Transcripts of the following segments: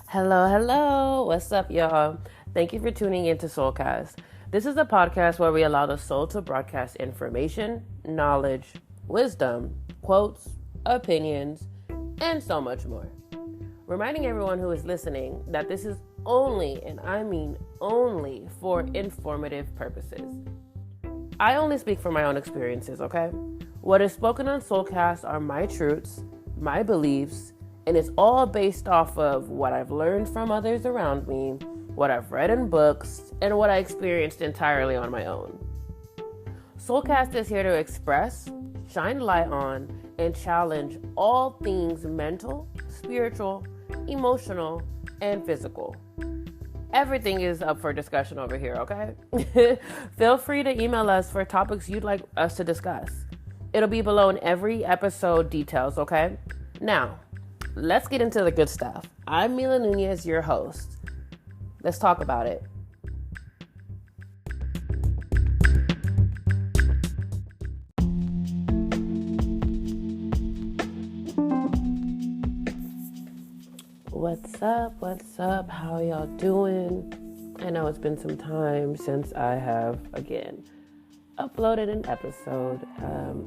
Hello, hello. What's up, y'all? Thank you for tuning in to Soulcast. This is a podcast where we allow the soul to broadcast information, knowledge, wisdom, quotes, opinions, and so much more. Reminding everyone who is listening that this is only, and I mean only, for informative purposes. I only speak from my own experiences, okay? What is spoken on Soulcast are my truths, my beliefs, and it's all based off of what I've learned from others around me, what I've read in books, and what I experienced entirely on my own. Soulcast is here to express, shine light on, and challenge all things mental, spiritual, emotional, and physical. Everything is up for discussion over here, okay? Feel free to email us for topics you'd like us to discuss. It'll be below in every episode details, okay? Now, let's get into the good stuff. I'm Meela Nunez, your host. Let's talk about it. What's up? What's up? How y'all doing? I know it's been some time since I have, again, uploaded an episode.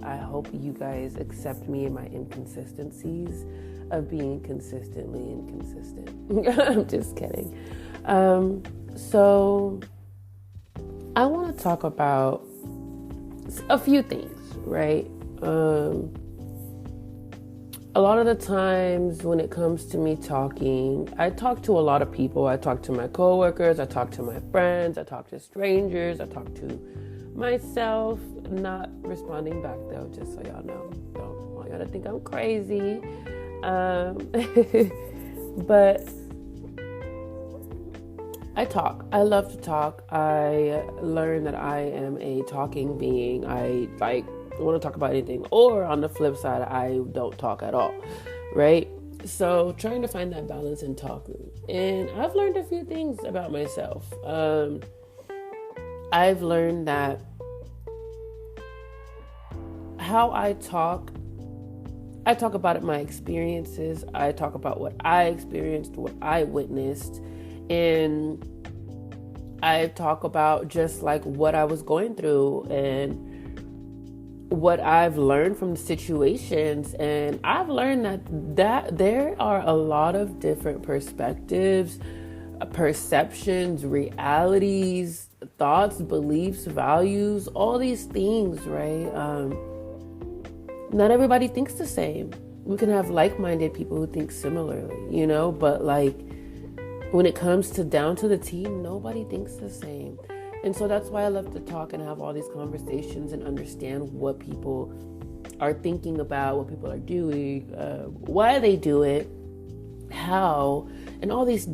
I hope you guys accept me and my inconsistencies of being consistently inconsistent. I'm just kidding. So I want to talk about a few things, right? A lot of the times when it comes to me talking, I talk to a lot of people. I talk to my coworkers, I talk to my friends, I talk to strangers, I talk to myself. Not responding back though, just so y'all know. Don't want y'all to think I'm crazy. But I talk. I love to talk. I learned that I am a talking being. I want to talk about anything, or on the flip side, I don't talk at all, right? So trying to find that balance in talking. And I've learned a few things about myself. I've learned that how I talk about it, my experiences. I talk about what I experienced, what I witnessed, and I talk about just like what I was going through and what I've learned from the situations. And I've learned that there are a lot of different perspectives, perceptions, realities, thoughts, beliefs, values, all these things, right? Not everybody thinks the same. We can have like-minded people who think similarly, but like when it comes to down to the T, nobody thinks the same. And so that's why I love to talk and have all these conversations and understand what people are thinking about, what people are doing, why they do it, how, and all these,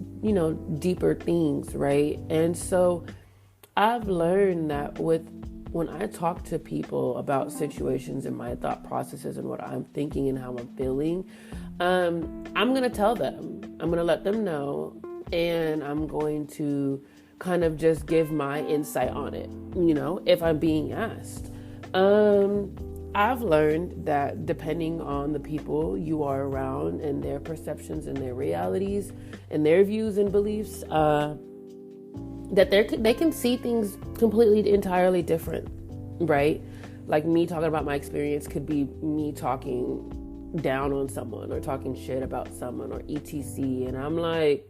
deeper things, right? And so I've learned that when I talk to people about situations and my thought processes and what I'm thinking and how I'm feeling, I'm going to tell them. I'm going to let them know, and I'm going to kind of just give my insight on it, if I'm being asked. I've learned that depending on the people you are around and their perceptions and their realities and their views and beliefs, that they can see things completely, entirely different, right? Like me talking about my experience could be me talking down on someone or talking shit about someone or etc. And I'm like,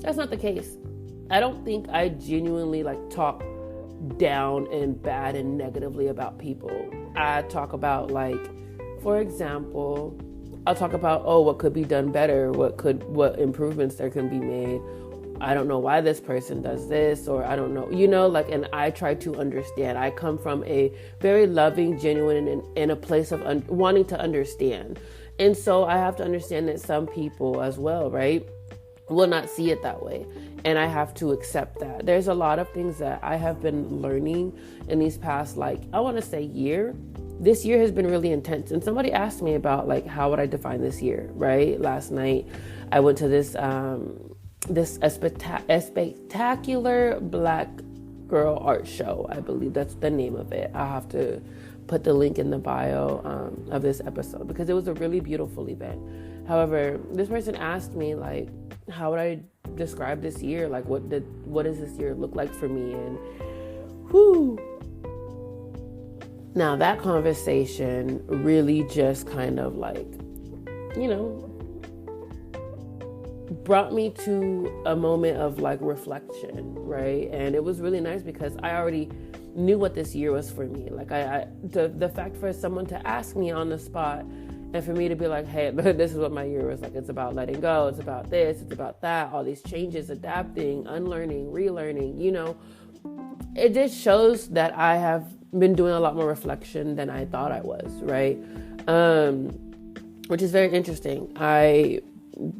that's not the case. I don't think I genuinely talk down and bad and negatively about people. I talk about for example, I'll talk about, what could be done better, what improvements there can be made. I don't know why this person does this, or I don't know, and I try to understand. I come from a very loving, genuine, and a place of wanting to understand. And so I have to understand that some people as well, right, will not see it that way. And I have to accept that. There's a lot of things that I have been learning in these past, I want to say year. This year has been really intense. And somebody asked me about how would I define this year, right? Last night I went to this a spectacular Black girl art show. I believe that's the name of it. I'll have to put the link in the bio of this episode because it was a really beautiful event. However, this person asked me how would I describe this year? Like, what does this year look like for me? And whew. Now that conversation really just kind of like, brought me to a moment of like reflection, right? And it was really nice because I already knew what this year was for me. Like the fact for someone to ask me on the spot and for me to be like, hey, this is what my year was like. It's about letting go. It's about this. It's about that. All these changes, adapting, unlearning, relearning, it just shows that I have been doing a lot more reflection than I thought I was, right? Which is very interesting. I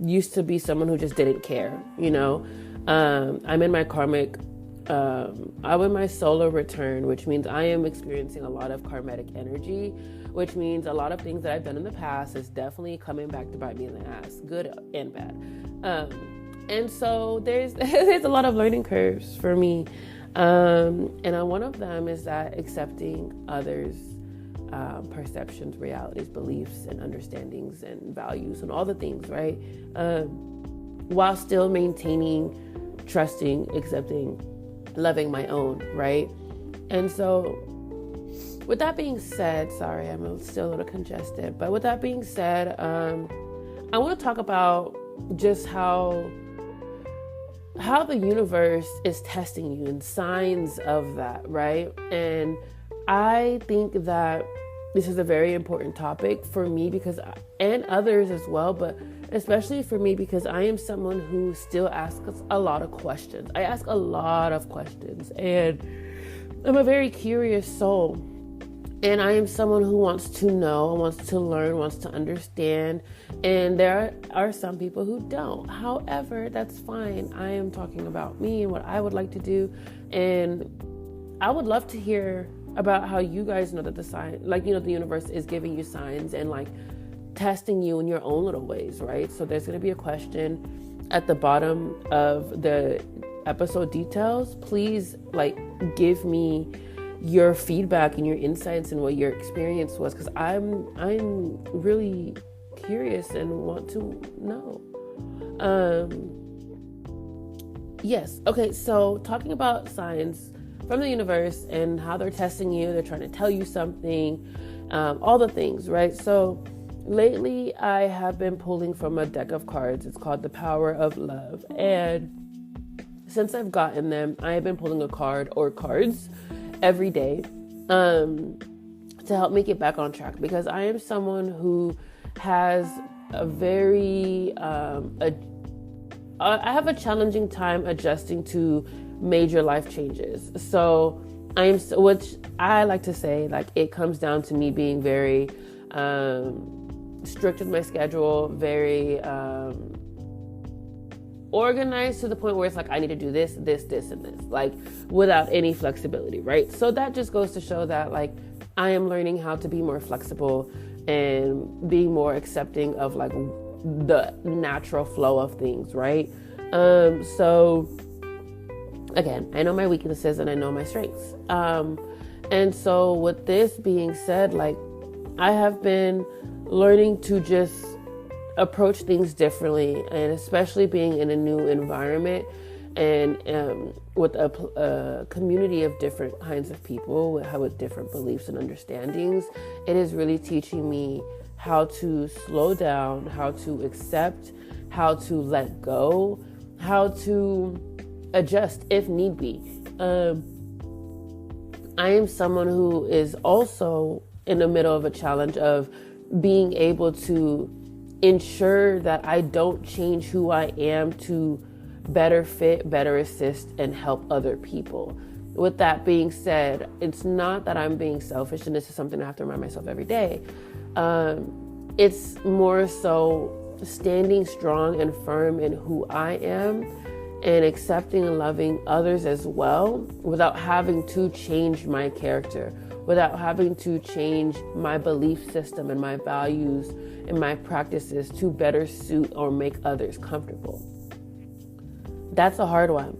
used to be someone who just didn't care, I'm in my karmic, I'm in my solar return, which means I am experiencing a lot of karmatic energy, which means a lot of things that I've done in the past is definitely coming back to bite me in the ass, good and bad. And so there's a lot of learning curves for me. And one of them is that accepting others' perceptions, realities, beliefs, and understandings, and values, and all the things, right? While still maintaining, trusting, accepting, loving my own, right? And so, with that being said, sorry, I'm still a little congested, but with that being said, I want to talk about just how the universe is testing you and signs of that, right? And I think that this is a very important topic for me and others as well, but especially for me because I am someone who still asks a lot of questions. I ask a lot of questions, and I'm a very curious soul. And I am someone who wants to know, wants to learn, wants to understand. And there are some people who don't. However, that's fine. I am talking about me and what I would like to do. And I would love to hear about how you guys know that the universe is giving you signs and like testing you in your own little ways, right? So there's going to be a question at the bottom of the episode details. Please give me your feedback and your insights and what your experience was, because I'm really curious and want to know. Yes. Okay. So talking about signs from the universe and how they're testing you, they're trying to tell you something, all the things, right? So lately I have been pulling from a deck of cards. It's called The Power of Love. And since I've gotten them, I have been pulling a card or cards every day to help me get back on track, because I am someone who has a very I have a challenging time adjusting to major life changes. So which I like to say, like, it comes down to me being very strict with my schedule, very organized to the point where it's like I need to do this, and this, like without any flexibility, right? So that just goes to show that like I am learning how to be more flexible and being more accepting of like the natural flow of things, right? So again, I know my weaknesses and I know my strengths. And so with this being said, like I have been learning to just approach things differently, and especially being in a new environment and with a community of different kinds of people with different beliefs and understandings. It is really teaching me how to slow down, how to accept, how to let go, how to adjust if need be. I am someone who is also in the middle of a challenge of being able to ensure that I don't change who I am to better fit, better assist, and help other people. With that being said, it's not that I'm being selfish, and this is something I have to remind myself every day. It's more so standing strong and firm in who I am and accepting and loving others as well, without having to change my character, without having to change my belief system and my values and my practices to better suit or make others comfortable. That's a hard one,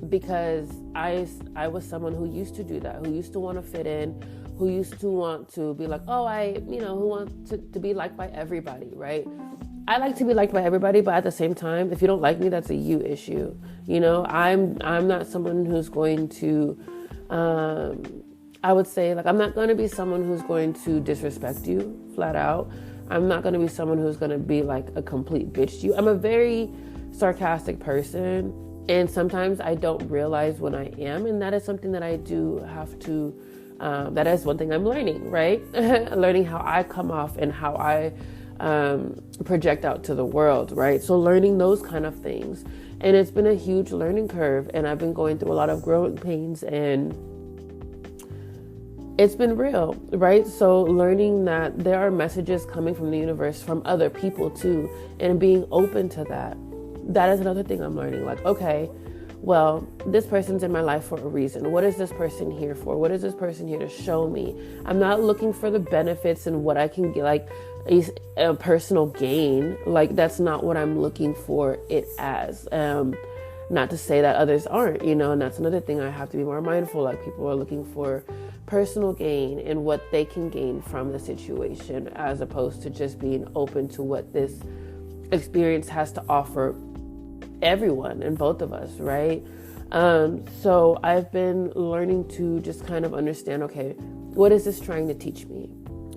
because I was someone who used to do that, who used to want to fit in, who used to want to be like, who want to be liked by everybody, right? I like to be liked by everybody, but at the same time, if you don't like me, that's a you issue. You know, I'm not someone who's going to, I would say, like, I'm not going to be someone who's going to disrespect you flat out. I'm not going to be someone who's going to be like a complete bitch to you. I'm a very sarcastic person, and sometimes I don't realize when I am, and that is something that I do have to, that is one thing I'm learning, right? Learning how I come off and how I project out to the world, right? So learning those kind of things. And it's been a huge learning curve, and I've been going through a lot of growing pains, and it's been real, right? So learning that there are messages coming from the universe from other people too, and being open to that. That is another thing I'm learning. Like, okay, well, this person's in my life for a reason. What is this person here for? What is this person here to show me? I'm not looking for the benefits and what I can get, like a personal gain. Like, that's not what I'm looking for it as. Not to say that others aren't, you know, and that's another thing I have to be more mindful. Like, people are looking for personal gain and what they can gain from the situation, as opposed to just being open to what this experience has to offer everyone and both of us, right? So I've been learning to just kind of understand, okay, what is this trying to teach me?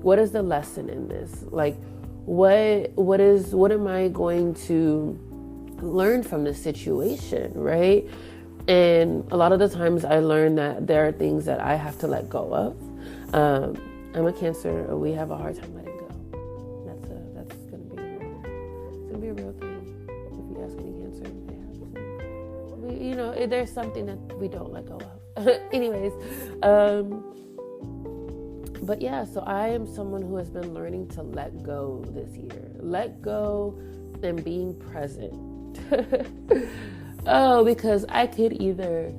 What is the lesson in this? Like, what am I going to learn from this situation, right? And a lot of the times I learn that there are things that I have to let go of. I'm a Cancer. We have a hard time letting go. That's gonna be a real thing. If you ask any Cancer, they have to. You know, there's something that we don't let go of. Anyways, but yeah. So I am someone who has been learning to let go this year. Let go and being present. Oh, because I could either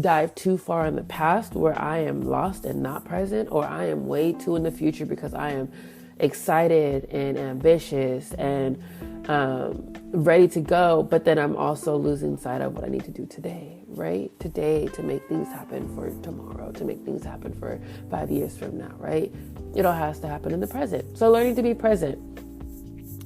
dive too far in the past where I am lost and not present, or I am way too in the future because I am excited and ambitious and ready to go, but then I'm also losing sight of what I need to do today, right? Today, to make things happen for tomorrow, to make things happen for 5 years from now, right? It all has to happen in the present. So learning to be present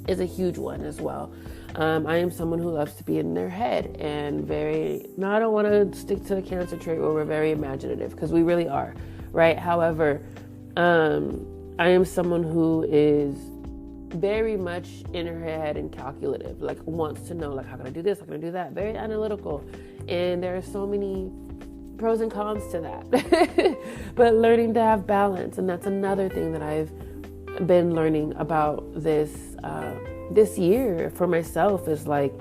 is a huge one as well. I am someone who loves to be in their head and I don't want to stick to the Cancer trait where we're very imaginative, because we really are, right? However, I am someone who is very much in her head and calculative, like wants to know, like, how can I do this? How can I do that? Very analytical. And there are so many pros and cons to that, but learning to have balance. And that's another thing that I've been learning about this year for myself, is like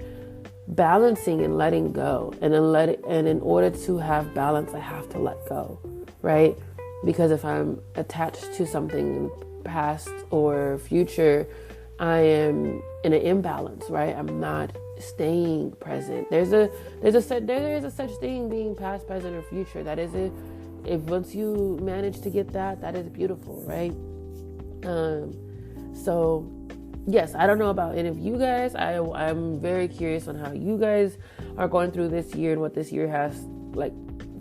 balancing and letting go. And in order to have balance, I have to let go, right? Because if I'm attached to something past or future, I am in an imbalance, right? I'm not staying present. There is a such thing being past, present, or future. That is it. If once you manage to get that is beautiful, right? So yes, I don't know about any of you guys. I'm very curious on how you guys are going through this year and what this year has like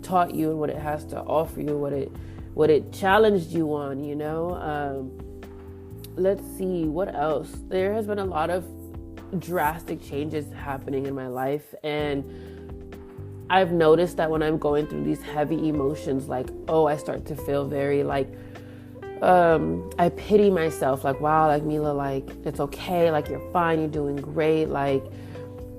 taught you and what it has to offer you, what it challenged you on, you know. Let's see, what else? There has been a lot of drastic changes happening in my life, and I've noticed that when I'm going through these heavy emotions, like, I start to feel very like, I pity myself, like, wow, like, Meela, like, it's okay, like, you're fine, you're doing great, like,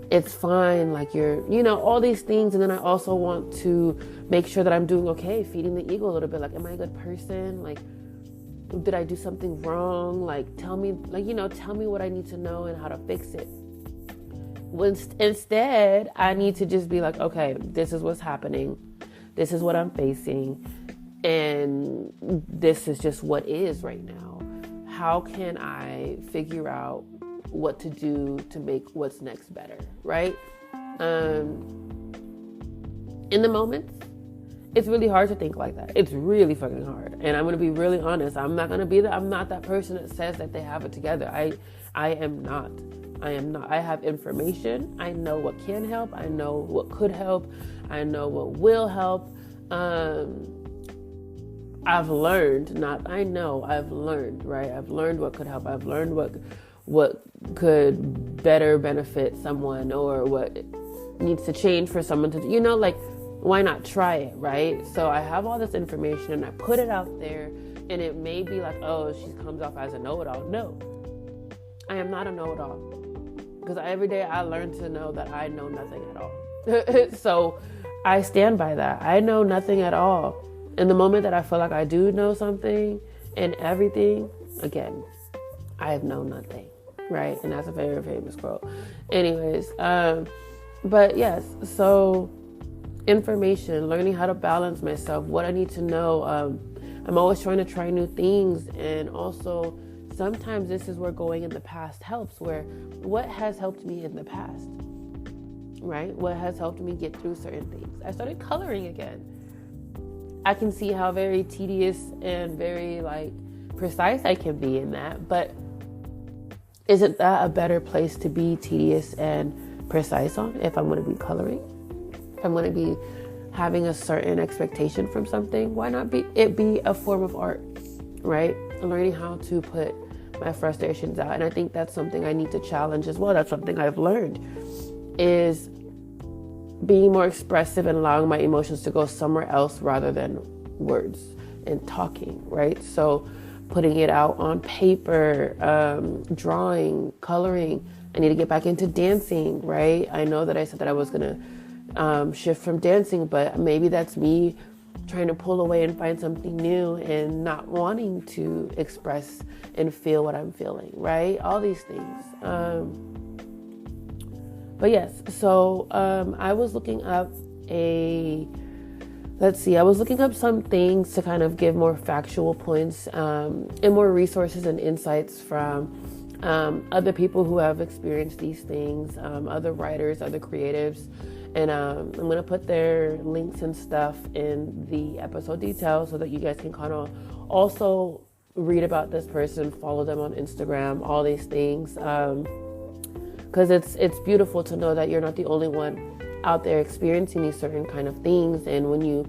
it's fine, like, you're, you know, all these things. And then I also want to make sure that I'm doing okay, feeding the ego a little bit, like, am I a good person? Like, did I do something wrong? Like, tell me what I need to know and how to fix it. Instead, I need to just be like, okay, this is what's happening. This is what I'm facing. And this is just what is right now. How can I figure out what to do to make what's next better, right? In the moments, it's really hard to think like that. It's really fucking hard. And I'm going to be really honest. I'm not that person that says that they have it together. I am not. I have information. I know what can help. I know what could help. I know what will help. I've learned, right? I've learned what could help. I've learned what could better benefit someone or what needs to change for someone to, like, why not try it, right? So I have all this information and I put it out there, and it may be like, oh, she comes off as a know-it-all. No, I am not a know-it-all, because every day I learn to know that I know nothing at all. So I stand by that. I know nothing at all. And the moment that I feel like I do know something and everything, again, I have known nothing, right? And that's a very famous quote. Anyways, but yes, so information, learning how to balance myself, what I need to know. I'm always trying to try new things, and also sometimes this is where going in the past helps, where what has helped me in the past, right? What has helped me get through certain things? I started coloring again. I can see how very tedious and very precise I can be in that, but isn't that a better place to be tedious and precise on if I'm going to be coloring? If I'm going to be having a certain expectation from something, why not be a form of art, right? Learning how to put my frustrations out. And I think that's something I need to challenge as well. That's something I've learned, is being more expressive and allowing my emotions to go somewhere else rather than words and talking, right? So putting it out on paper, drawing, coloring. I need to get back into dancing, right? I know that I said that I was going to shift from dancing, but maybe that's me trying to pull away and find something new and not wanting to express and feel what I'm feeling, right? All these things. But yes, so I was looking up some things to kind of give more factual points and more resources and insights from other people who have experienced these things, other writers, other creatives. And I'm going to put their links and stuff in the episode details so that you guys can kind of also read about this person, follow them on Instagram, all these things. Because it's beautiful to know that you're not the only one out there experiencing these certain kind of things. And when you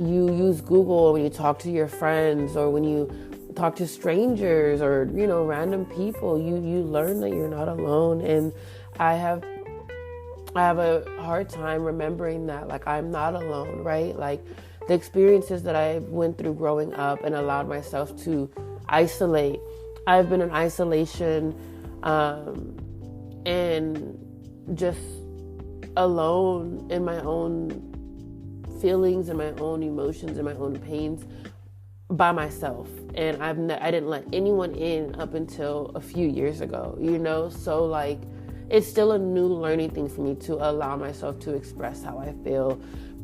use Google, or when you talk to your friends, or when you talk to strangers, or random people, you learn that you're not alone. And I have a hard time remembering that, I'm not alone, right? The experiences that I went through growing up and allowed myself to isolate. I've been in isolation and just alone in my own feelings and my own emotions and my own pains by myself. And I didn't let anyone in up until a few years ago, so it's still a new learning thing for me to allow myself to express how I feel,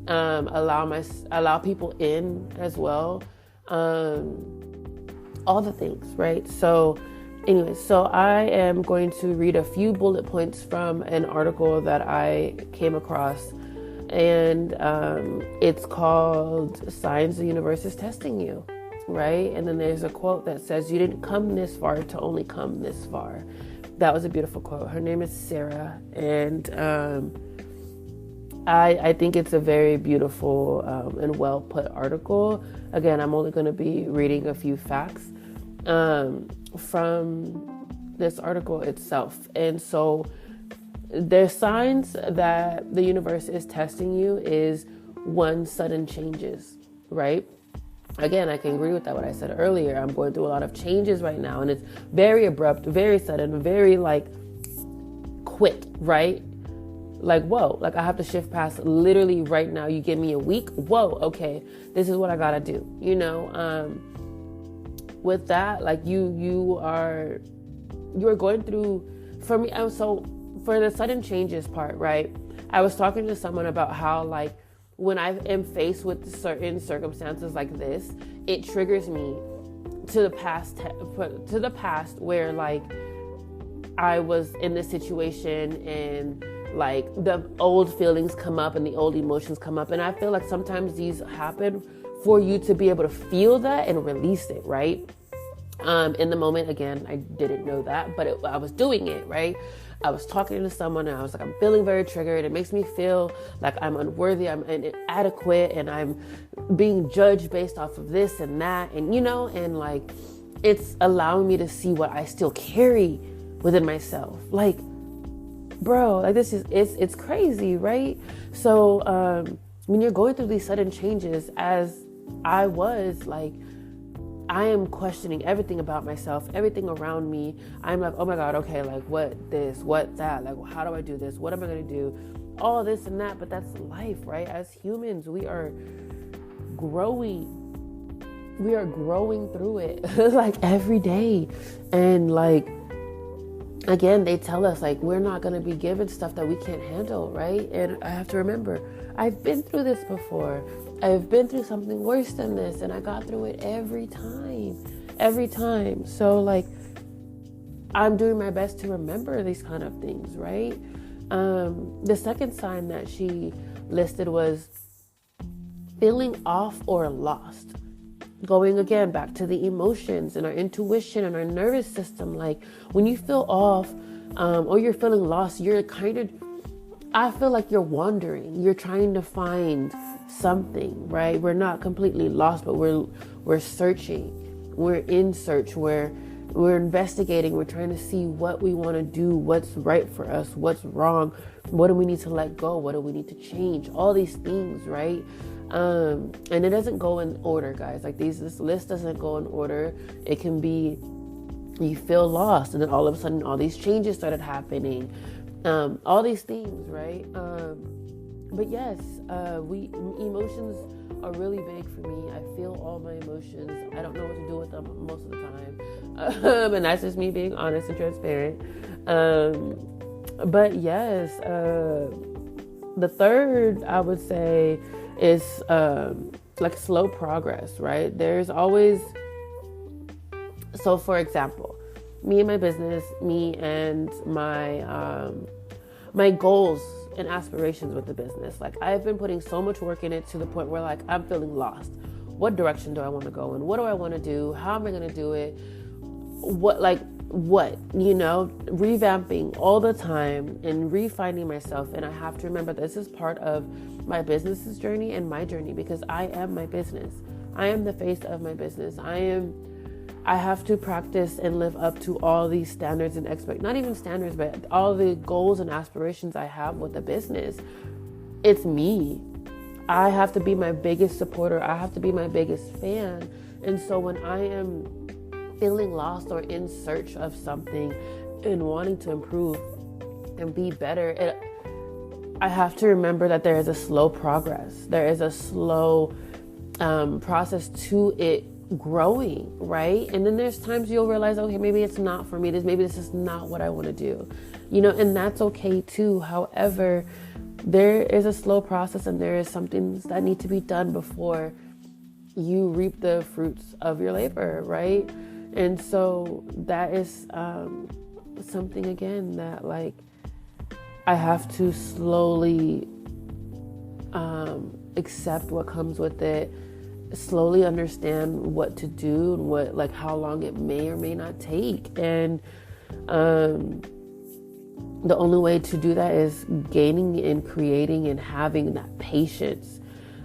allow people in as well, all the things, right? So anyway, so I am going to read a few bullet points from an article that I came across, and it's called "Signs the Universe is Testing You," right? And then there's a quote that says, "You didn't come this far to only come this far." That was a beautiful quote. Her name is Sarah, and I think it's a very beautiful and well put article. Again, I'm only going to be reading a few facts from this article itself. And so the signs that the universe is testing you is one, sudden changes, right? Again, I can agree with that, what I said earlier. I'm going through a lot of changes right now, and it's very abrupt, very sudden, very quick, right? Whoa, I have to shift past literally right now. You give me a week. Whoa, okay, this is what I gotta do. With that, you are going through, for me. So for the sudden changes part, right? I was talking to someone about how when I am faced with certain circumstances like this, it triggers me to the past where I was in this situation, and the old feelings come up and the old emotions come up. And I feel like sometimes these happen for you to be able to feel that and release it, right? In the moment, again, I didn't know that, but I was doing it, right? I was talking to someone and I was like, I'm feeling very triggered. It makes me feel like I'm unworthy, I'm inadequate, and I'm being judged based off of this and that. And, it's allowing me to see what I still carry within myself. Like, bro, like it's crazy, right? So when you're going through these sudden changes, as I was, like, I am questioning everything about myself, everything around me. I'm like, oh my God, okay, like what this, what that, like how do I do this? What am I gonna do? All this and that, but that's life, right? As humans, we are growing through it like every day. And like, again, they tell us like we're not going to be given stuff that we can't handle, right? And I have to remember, I've been through this before. I've been through something worse than this, and I got through it every time. So like, I'm doing my best to remember these kind of things, right? The second sign that she listed was feeling off or lost. Going again back to the emotions and our intuition and our nervous system. Like when you feel off or you're feeling lost, you're I feel like you're wandering. You're trying to find something, right? We're not completely lost, but we're searching. We're in search. We're investigating. We're trying to see what we want to do, what's right for us, what's wrong, what do we need to let go, what do we need to change, all these things, right? And it doesn't go in order, guys. Like this list doesn't go in order. It can be, you feel lost, and then all of a sudden all these changes started happening, all these things, right? But yes, emotions are really big for me. I feel all my emotions. I don't know what to do with them most of the time. And that's just me being honest and transparent. But yes, the third, I would say, is like slow progress, right? There's always, so for example, me and my business, me and my goals and aspirations with the business. Like I've been putting so much work in it to the point where like I'm feeling lost. What direction do I want to go in? What do I want to do? How am I going to do it? What, revamping all the time and refinding myself. And I have to remember this is part of my business's journey and my journey, because I am my business. I am the face of my business. I have to practice and live up to all these standards and not even standards, but all the goals and aspirations I have with the business. It's me. I have to be my biggest supporter. I have to be my biggest fan. And so when I am feeling lost or in search of something and wanting to improve and be better, I have to remember that there is a slow progress. There is a slow process to it growing, right? And then there's times you'll realize, okay, maybe it's not for me. Maybe this is not what I want to do, and that's okay too. However, there is a slow process and there is some things that need to be done before you reap the fruits of your labor, right? And so that is something, again, that like I have to slowly accept what comes with it, slowly understand what to do and what, like, how long it may or may not take. And the only way to do that is gaining and creating and having that patience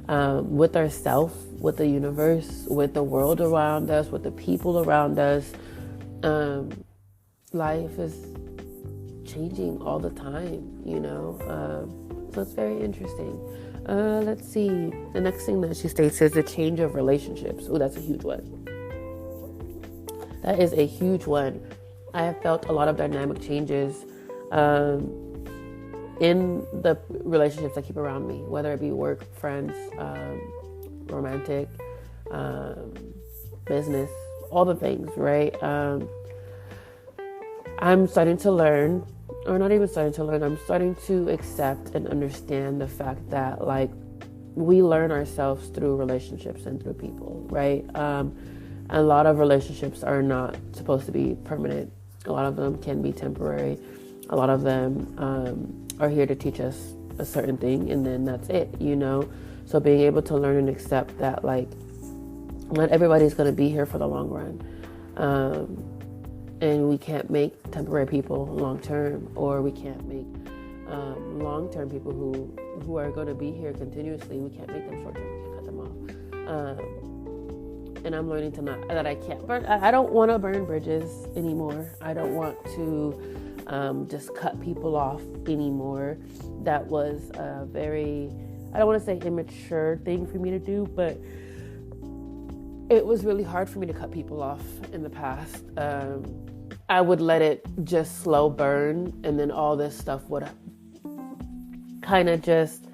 with ourselves, with the universe, with the world around us, with the people around us. Life is changing all the time, so it's very interesting. Let's see. The next thing that she states is the change of relationships. Oh, that's a huge one. That is a huge one. I have felt a lot of dynamic changes in the relationships I keep around me, whether it be work, friends, romantic, business, all the things, right? I'm starting to learn, or not even starting to learn, I'm starting to accept and understand the fact that, like, we learn ourselves through relationships and through people, right? A lot of relationships are not supposed to be permanent. A lot of them can be temporary. A lot of them are here to teach us a certain thing, and then that's it, So being able to learn and accept that, like, not everybody's going to be here for the long run. And we can't make temporary people long-term, or we can't make long-term people who are going to be here continuously. We can't make them short-term. We can't cut them off. and I'm learning to not, that I can't burn. I don't want to burn bridges anymore. I don't want to just cut people off anymore. That was a very, I don't want to say immature thing for me to do, but it was really hard for me to cut people off in the past. I would let it just slow burn, and then all this stuff would kind of just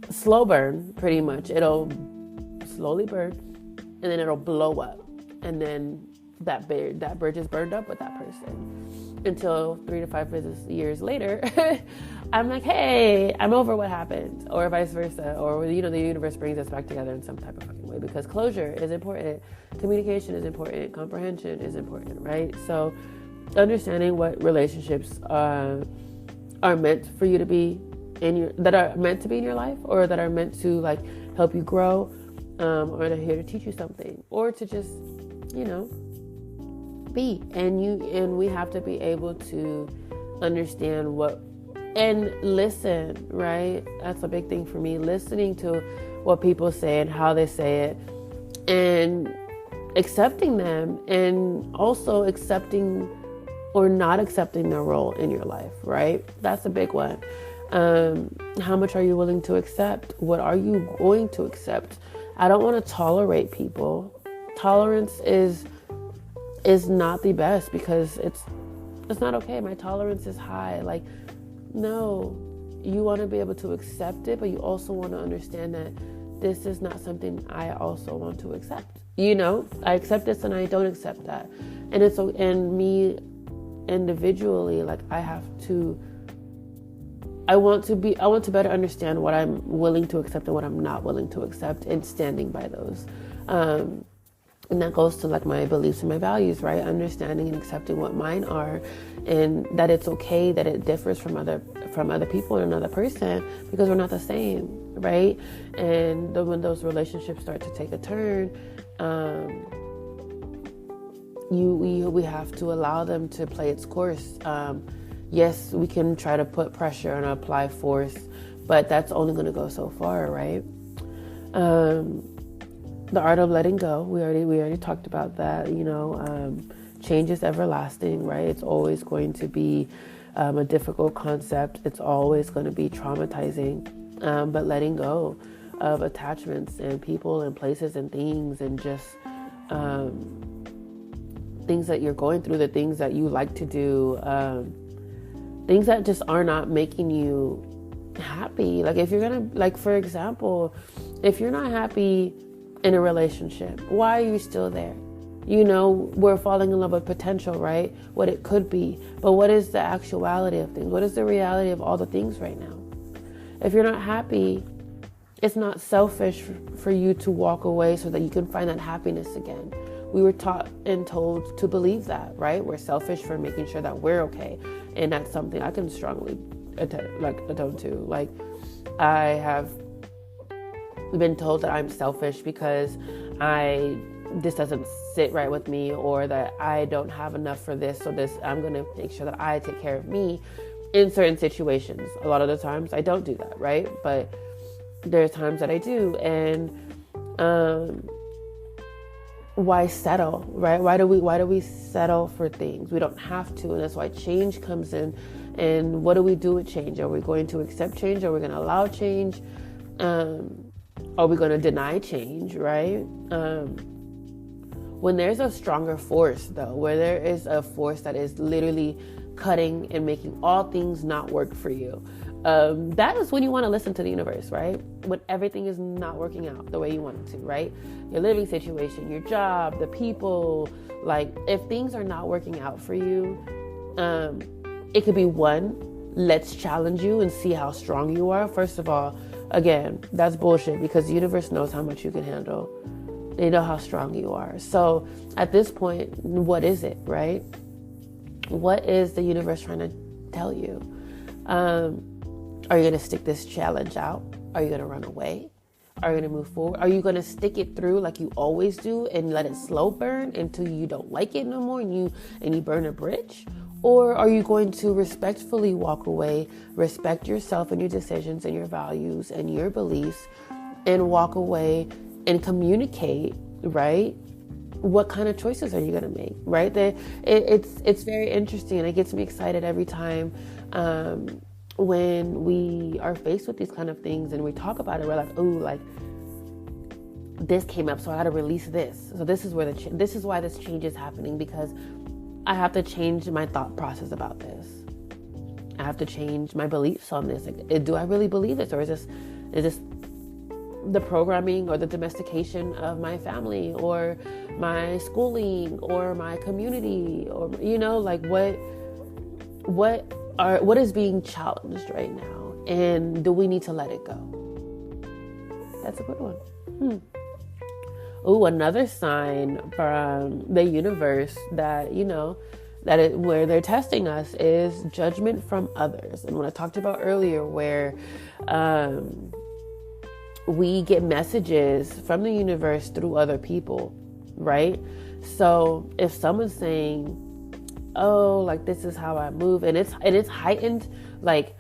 slow burn, pretty much. It'll slowly burn, and then it'll blow up, and then that bridge is burned up with that person until 3 to 5 years later. I'm like, hey, I'm over what happened, or vice versa, or the universe brings us back together in some type of fucking way, because closure is important, communication is important, comprehension is important, right? So understanding what relationships are meant for you to be that are meant to be in your life, or that are meant to like help you grow, or they're here to teach you something, or to just be, and we have to be able to understand what and listen, right? That's a big thing for me, listening to what people say and how they say it, and accepting them, and also accepting or not accepting their role in your life, right? That's a big one. How much are you willing to accept? What are you going to accept? I don't want to tolerate people. Tolerance is not the best, because it's not okay. My tolerance is high. Like, no, you want to be able to accept it, but you also want to understand that this is not something I also want to accept. I accept this and I don't accept that. And me individually, like, I want to better understand what I'm willing to accept and what I'm not willing to accept, and standing by those. And that goes to like my beliefs and my values, right? Understanding and accepting what mine are, and that it's okay that it differs from other people and another person, because we're not the same, right? And when those relationships start to take a turn, we have to allow them to play its course. Yes, we can try to put pressure and apply force, but that's only going to go so far, right? The art of letting go. We already talked about that. Change is everlasting, right? It's always going to be a difficult concept. It's always going to be traumatizing. But letting go of attachments and people and places and things, and just things that you're going through, the things that you like to do, things that just are not making you happy. Like, if you're gonna, like, for example, if you're not happy in a relationship, why are you still there? We're falling in love with potential, right? What it could be. But what is the actuality of things? What is the reality of all the things right now? If you're not happy, it's not selfish for you to walk away so that you can find that happiness again. We were taught and told to believe that, right? We're selfish for making sure that we're okay. And that's something I can strongly atone to. Like, I have been told that I'm selfish because this doesn't sit right with me, or that I don't have enough for this, so I'm going to make sure that I take care of me in certain situations. A lot of the times I don't do that, right? But there's times that I do. And why settle, right? Why do we settle for things? We don't have to, and that's why change comes in. And what do we do with change? Are we going to accept change? Are we going to allow change? Are we going to deny change, right? When there's a stronger force, though, where there is a force that is literally cutting and making all things not work for you, that is when you want to listen to the universe, right? When everything is not working out the way you want it to, right? Your living situation, your job, the people, like, if things are not working out for you, it could be let's challenge you and see how strong you are. First of all, again, that's bullshit, because the universe knows how much you can handle. They know how strong you are. So at this point, what is it, right? What is the universe trying to tell you? Are you going to stick this challenge out? Are you going to run away? Are you going to move forward? Are you going to stick it through like you always do and let it slow burn until you don't like it no more and you burn a bridge? Or are you going to respectfully walk away, respect yourself and your decisions and your values and your beliefs, and walk away and communicate right? What kind of choices are you going to make, right? It's very interesting, and it gets me excited every time when we are faced with these kind of things and we talk about it. We're like, oh, like this came up, so I got to release this. So this is where this is why this change is happening, because I have to change my thought process about this. I have to change my beliefs on this. Like, do I really believe this, or is this the programming or the domestication of my family or my schooling or my community, or like what is being challenged right now, and do we need to let it go? That's a good one. Oh, another sign from the universe that where they're testing us is judgment from others. And what I talked about earlier, where we get messages from the universe through other people, right? So if someone's saying, oh, like this is how I move, and it's heightened, like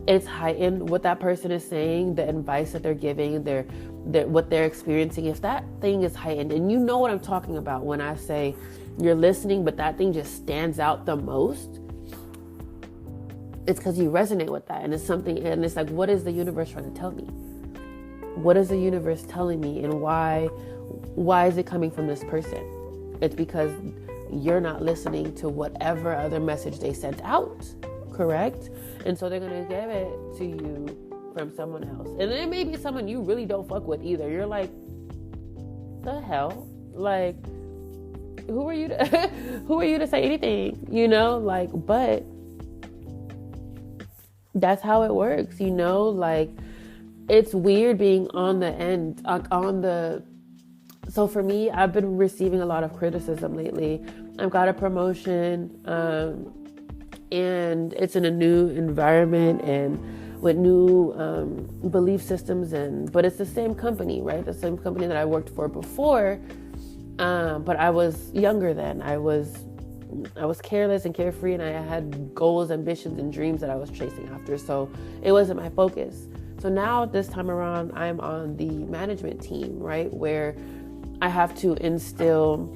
it's heightened what that person is saying, the advice that they're giving, what they're experiencing. If that thing is heightened, and you know what I'm talking about when I say you're listening, but that thing just stands out the most, it's because you resonate with that. And it's something, and it's like, what is the universe trying to tell me? What is the universe telling me, and why is it coming from this person? It's because you're not listening to whatever other message they sent out, correct? And so they're going to give it to you from someone else. And it may be someone you really don't fuck with either. You're like, the hell? Like, who are you to say anything? Like, but that's how it works, like, it's weird being on the end, so for me, I've been receiving a lot of criticism lately. I've got a promotion, and it's in a new environment and with new belief systems, but it's the same company, right? The same company that I worked for before, but I was younger then. I was careless and carefree, and I had goals, ambitions, and dreams that I was chasing after, so it wasn't my focus. So now this time around, I'm on the management team, right, where I have to instill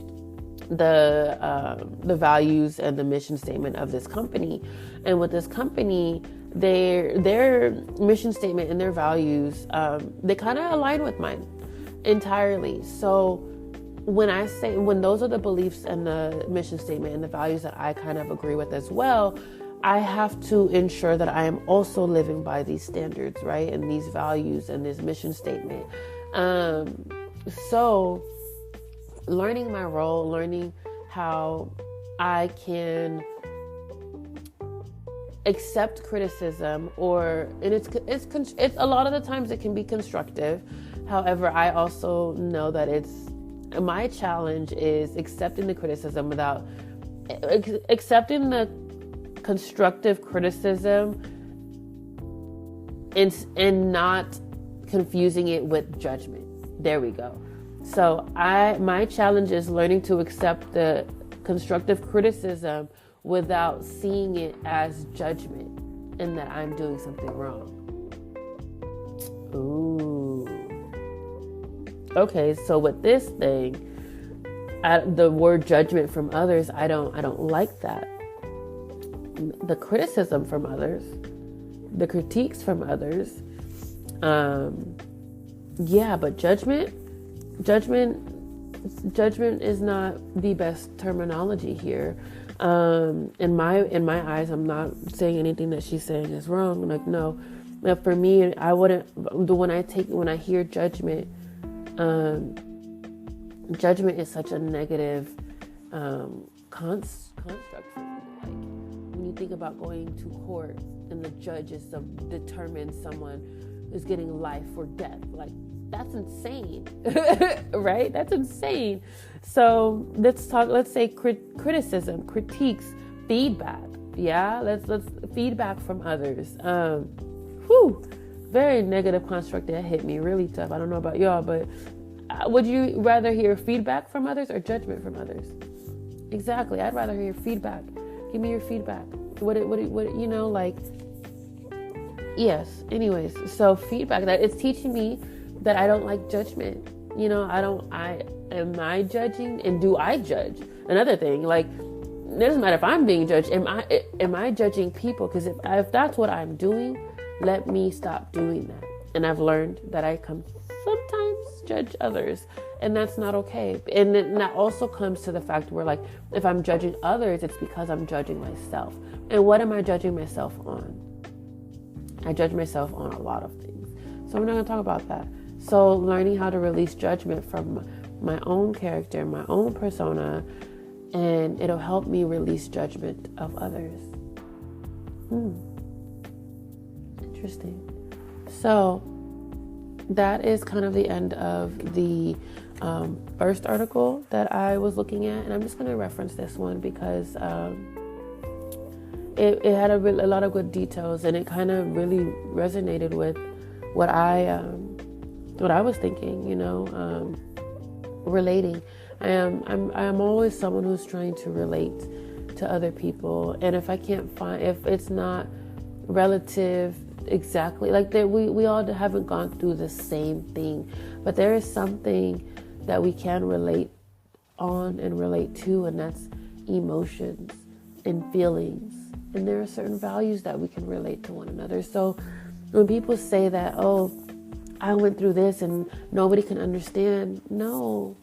the values and the mission statement of this company. And with this company, their mission statement and their values, they kind of align with mine entirely. So when those are the beliefs and the mission statement and the values that I kind of agree with as well, I have to ensure that I am also living by these standards, right? And these values and this mission statement. So learning my role, learning how I can accept criticism, and it's a lot of the times it can be constructive. However, I also know that my challenge is accepting the criticism without accepting the constructive criticism and not confusing it with judgment. There we go. So my challenge is learning to accept the constructive criticism without seeing it as judgment and that I'm doing something wrong. Ooh. Okay, so with this thing, the word judgment from others, I don't like that. The criticism from others, the critiques from others, but judgment is not the best terminology here. In my eyes, I'm not saying anything that she's saying is wrong. Like, no, but for me, I wouldn't. When I hear judgment, judgment is such a negative construct for me. Like, when you think about going to court and the judge is to determine someone is getting life or death, like, that's insane, right? That's insane. So let's say criticism, critiques, feedback. Yeah, let's feedback from others. Very negative construct that hit me really tough. I don't know about y'all, but would you rather hear feedback from others or judgment from others? Exactly. I'd rather hear feedback. Give me your feedback. Yes. Anyways, so feedback, that it's teaching me that I don't like judgment. Am I judging, and do I judge? Another thing, like, it doesn't matter if I'm being judged. Am I judging people? Because if that's what I'm doing, let me stop doing that. And I've learned that I can sometimes judge others, and that's not okay. And that also comes to the fact where, like, if I'm judging others, it's because I'm judging myself. And what am I judging myself on? I judge myself on a lot of things. So we're not going to talk about that. So learning how to release judgment from my own character, my own persona, and it'll help me release judgment of others. Interesting. So that is kind of the end of the first article that I was looking at, and I'm just going to reference this one because it had a lot of good details, and it kind of really resonated with what I was thinking, relating. I'm always someone who's trying to relate to other people, and if it's not relative exactly, like that, we all haven't gone through the same thing, but there is something that we can relate on and relate to, and that's emotions and feelings, and there are certain values that we can relate to one another. So when people say that, oh, I went through this and nobody can understand, no,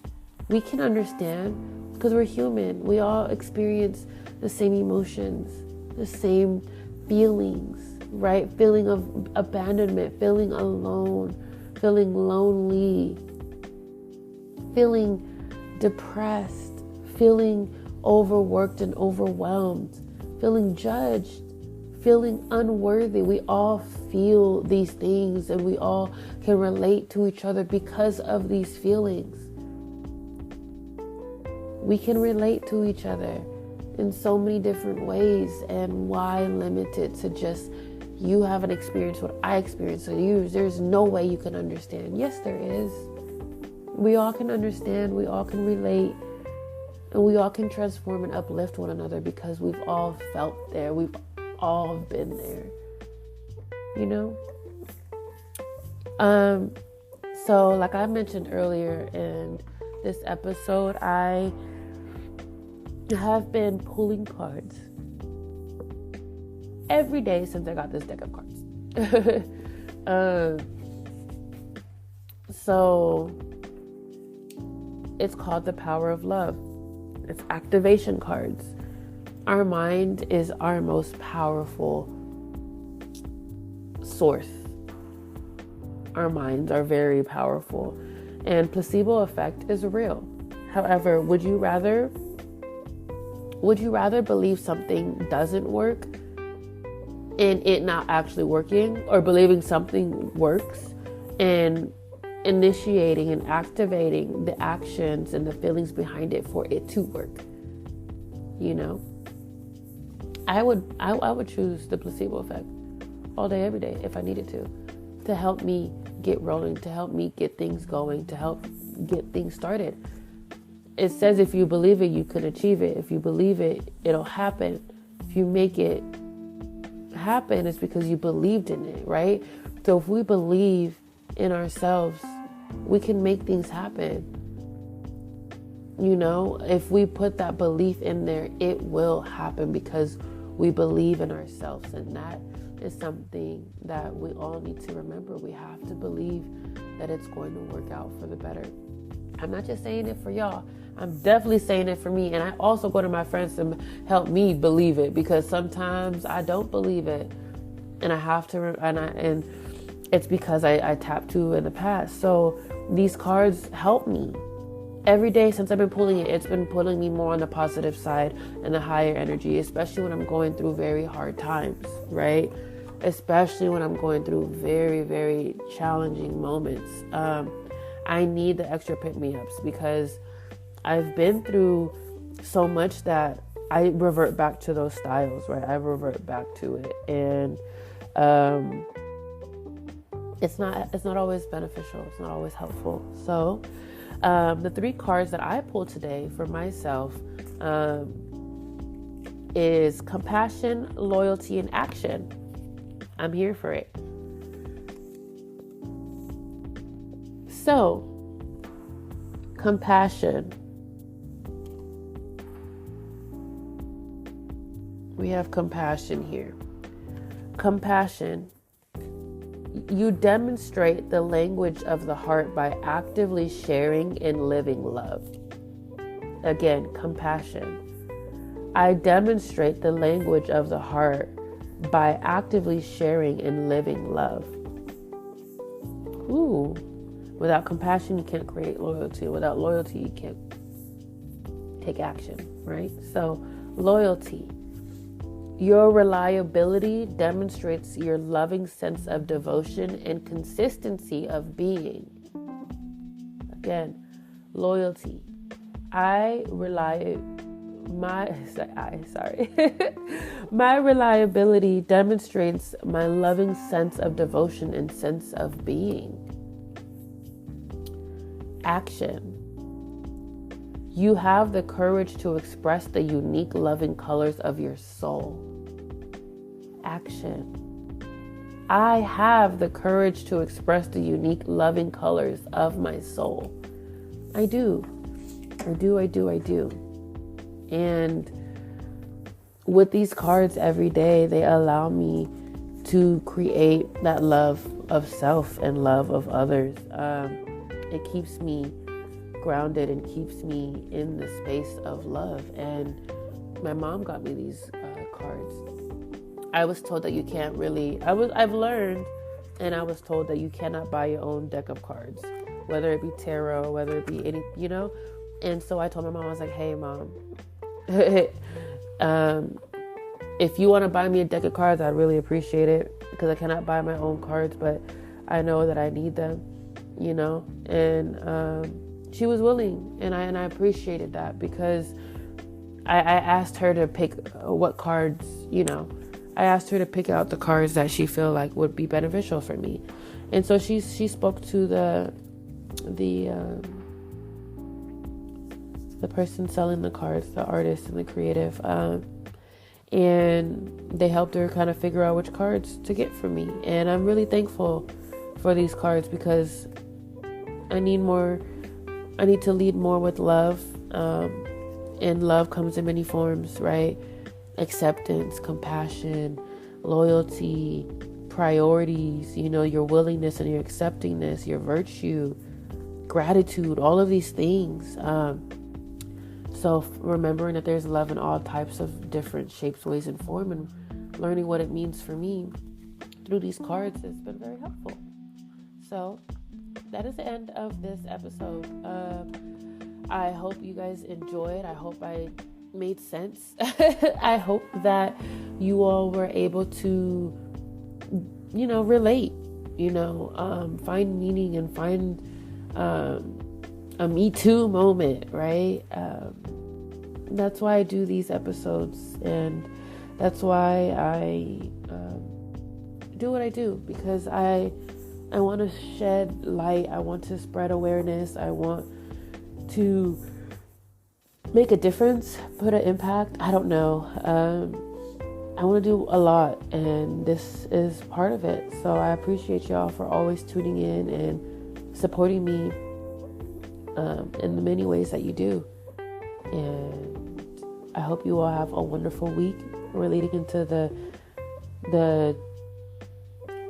we can understand, because we're human. We all experience the same emotions, the same feelings, right? Feeling of abandonment, feeling alone, feeling lonely, feeling depressed, feeling overworked and overwhelmed, feeling judged, feeling unworthy. We all feel these things, and we all can relate to each other because of these feelings. We can relate to each other in so many different ways, and why limit it to just you haven't experienced what I experienced, so there's no way you can understand. Yes, there is. We all can understand, we all can relate, and we all can transform and uplift one another because we've all felt there. We've all been there, So like I mentioned earlier in this episode, I have been pulling cards every day since I got this deck of cards. So it's called the Power of Love. It's activation cards. Our mind is our most powerful source. Our minds are very powerful, and placebo effect is real. However, would you rather believe something doesn't work and it not actually working, or believing something works and initiating and activating the actions and the feelings behind it for it to work? I would choose the placebo effect all day, every day, if I needed to help me get rolling, to help me get things going, to help get things started. It says if you believe it, you can achieve it. If you believe it, it'll happen. If you make it happen, it's because you believed in it, right? So if we believe in ourselves, we can make things happen. If we put that belief in there, it will happen because we believe in ourselves. And that is something that we all need to remember. We have to believe that it's going to work out for the better. I'm not just saying it for y'all. I'm definitely saying it for me. And I also go to my friends to help me believe it, because sometimes I don't believe it. And I have to, and it's because I tapped to in the past. So these cards help me. Every day since I've been pulling it, it's been pulling me more on the positive side and the higher energy, especially when I'm going through very hard times, right? Especially when I'm going through very, very challenging moments. I need the extra pick-me-ups because I've been through so much that I revert back to those styles, right? I revert back to it. And it's not always beneficial. It's not always helpful. So the 3 cards that I pulled today for myself is compassion, loyalty, and action. I'm here for it. So compassion. We have compassion here. Compassion. You demonstrate the language of the heart by actively sharing and living love. Again, compassion. I demonstrate the language of the heart by actively sharing and living love. Ooh. Without compassion, you can't create loyalty. Without loyalty, you can't take action, right? So, loyalty. Your reliability demonstrates your loving sense of devotion and consistency of being. Again, loyalty. My reliability demonstrates my loving sense of devotion and sense of being. Action. You have the courage to express the unique loving colors of your soul. Action. I have the courage to express the unique loving colors of my soul. I do. And with these cards every day, they allow me to create that love of self and love of others. It keeps me grounded and keeps me in the space of love. And my mom got me these cards. I was told that you can't really, I've learned, and I was told that you cannot buy your own deck of cards, whether it be tarot, whether it be any, and so I told my mom, I was like, hey mom, if you want to buy me a deck of cards, I'd really appreciate it, because I cannot buy my own cards, but I know that I need them, and she was willing, and I appreciated that, because I asked her to pick what cards, I asked her to pick out the cards that she feel like would be beneficial for me. And so she spoke to the person selling the cards, the artist and the creative, and they helped her kind of figure out which cards to get for me. And I'm really thankful for these cards, because I need to lead more with love, and love comes in many forms, right? Acceptance, compassion, loyalty, priorities, your willingness and your acceptingness, your virtue, gratitude, all of these things. So remembering that there's love in all types of different shapes, ways, and form, and learning what it means for me through these cards has been very helpful. So that is the end of this episode. I hope you guys enjoyed. I hope I made sense. I hope that you all were able to, relate, find meaning and find a Me Too moment, right? That's why I do these episodes, and that's why I do what I do, because I want to shed light. I want to spread awareness. I want to make a difference, put an impact. I don't know. I want to do a lot, and this is part of it. So I appreciate y'all for always tuning in and supporting me in the many ways that you do. And I hope you all have a wonderful week. We're leading into the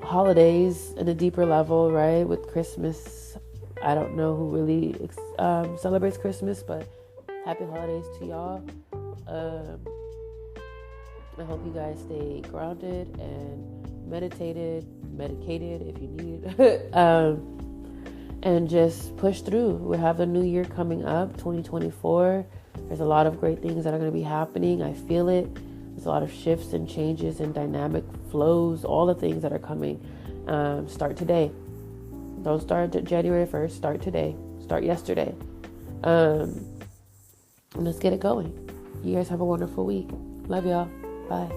holidays in a deeper level, right? With Christmas. I don't know who really celebrates Christmas, but happy holidays to y'all. I hope you guys stay grounded and medicated if you need, and just push through. We have the new year coming up, 2024. There's a lot of great things that are going to be happening. I feel it. There's a lot of shifts and changes and dynamic flows, all the things that are coming. Start today. Don't start January 1st. Start today. Start yesterday. And let's get it going. You guys have a wonderful week. Love y'all. Bye.